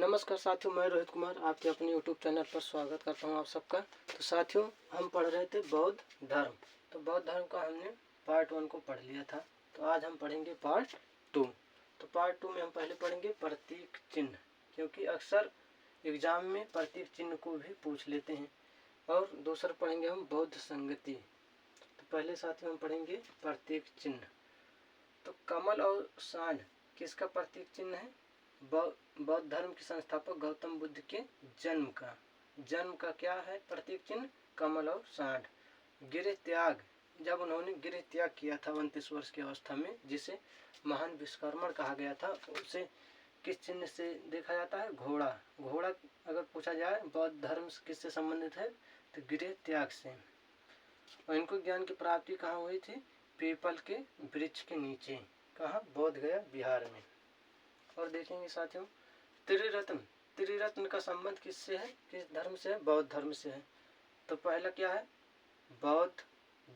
नमस्कार साथियों, मैं रोहित कुमार आपके अपने यूट्यूब चैनल पर स्वागत करता हूं आप सबका। तो साथियों, हम पढ़ रहे थे बौद्ध धर्म। तो बौद्ध धर्म का हमने पार्ट 1 को पढ़ लिया था। तो आज हम पढ़ेंगे पार्ट 2। तो पार्ट 2 में हम पहले पढ़ेंगे प्रतीक चिन्ह, क्योंकि अक्सर एग्जाम में प्रतीक चिन्ह को भी पूछ लेते हैं। और दूसरा पढ़ेंगे हम बौद्ध संगति। तो पहले साथियों हम पढ़ेंगे प्रतीक चिन्ह। तो कमल और सांड किसका प्रतीक चिन्ह है? बौद्ध धर्म के संस्थापक गौतम बुद्ध के जन्म का क्या है प्रतीक चिन्ह? कमल और सांड। गृह त्याग, जब उन्होंने गृह त्याग किया था 29 वर्ष की अवस्था में, जिसे महान विश्वकर्मण कहा गया था, उसे किस चिन्ह से देखा जाता है? घोड़ा अगर पूछा जाए बौद्ध धर्म किससे संबंधित है तो गृह त्याग से। और इनको ज्ञान की प्राप्ति कहाँ हुई थी? पीपल के वृक्ष के नीचे। कहाँ? बोध गया, बिहार में। और देखेंगे साथियों त्रिरत्न का संबंध किससे है? किस धर्म से है? बौद्ध धर्म से है। तो पहला क्या है? बौद्ध,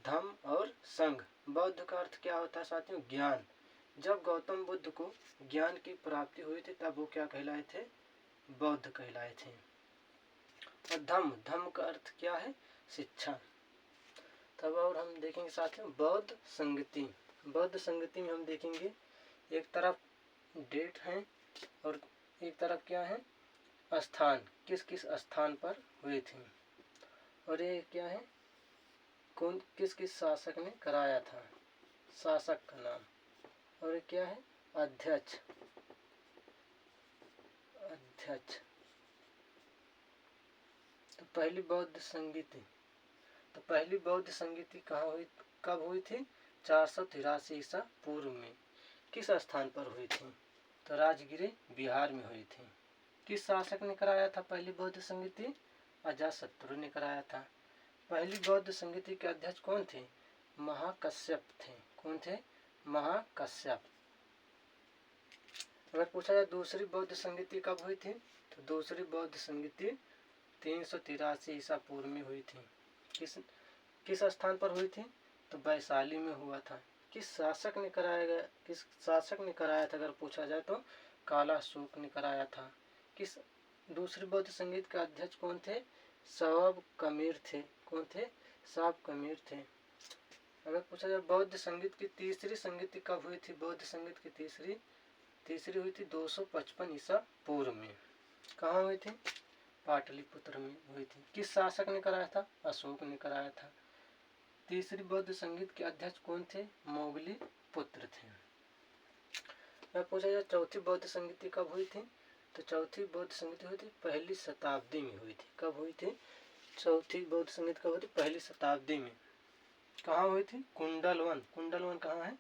धम्म और संघ। बौद्ध का अर्थ क्या होता है साथियों? ज्ञान। जब गौतम बुद्ध को ज्ञान की प्राप्ति हुई थी तब वो क्या कहलाए थे? बौद्ध कहलाए थे। और धम्म का अर्थ क्या है? शिक्षा। तब और हम देखेंगे साथियों बौद्ध संगति में हम देखेंगे एक तरफ डेट है और एक तरफ क्या है? स्थान, किस किस स्थान पर हुए थे। और ये क्या है? किस शासक ने कराया था, शासक का नाम। और ये क्या है? अध्यक्ष। तो पहली बौद्ध संगीति कब हुई थी? 483 ईसा पूर्व में। किस स्थान पर हुई थी? तो राजगिरी, बिहार में हुई थी। किस शासक ने कराया था पहली बौद्ध संगीति? अजातशत्रु ने कराया था। पहली बौद्ध संगीति के अध्यक्ष कौन थे? महाकश्यप थे। कौन थे? महाकश्यप। अगर पूछा जाए दूसरी बौद्ध संगीति कब हुई थी तो दूसरी बौद्ध संगीति 383 ईसा पूर्व में हुई थी। किस स्थान पर हुई थी? तो वैशाली में हुआ था। किस शासक ने कराया था अगर पूछा जाए तो कालाशोक ने कराया था। किस दूसरी बौद्ध संगीत के अध्यक्ष कौन थे? साब कमीर थे। कौन थे? साब कमीर थे। अगर पूछा जाए बौद्ध संगीत की तीसरी संगीति कब हुई थी? बौद्ध संगीत की तीसरी हुई थी 255 ईसा पूर्व में। कहाँ हुई थी? पाटलिपुत्र में हुई थी। किस शासक ने कराया था? अशोक ने कराया था। तीसरी बौद्ध संगीत के अध्यक्ष कौन थे? मोगली पुत्र थे। मैं पूछा जाए चौथी बौद्ध संगीति कब हुई थी तो चौथी बौद्ध संगीति हुई थी 1ली शताब्दी में हुई थी। कब हुई थी? चौथी बौद्ध संगीत कब हुई थी? 1ली शताब्दी में। कहाँ हुई थी? कुंडलवन कहाँ है?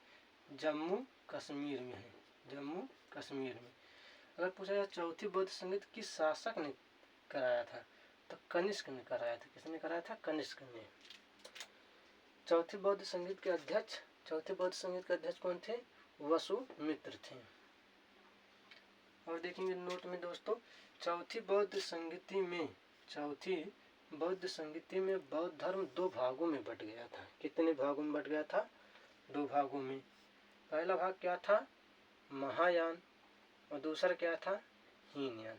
जम्मू कश्मीर में है। जम्मू कश्मीर में। अगर पूछा जाए चौथी बौद्ध संगीत किस शासक ने कराया था तो कनिष्क ने कराया था। किसने कराया था? कनिष्क ने। चौथी बौद्ध संगीत के अध्यक्ष कौन थे? वसुमित्र थे। और देखेंगे नोट में दोस्तों, चौथी बौद्ध संगीति में बौद्ध धर्म 2 भागों में बट गया था। कितने भागों में बट गया था? 2 भागों में। पहला भाग क्या था? महायान। और दूसरा क्या था? हीनयान।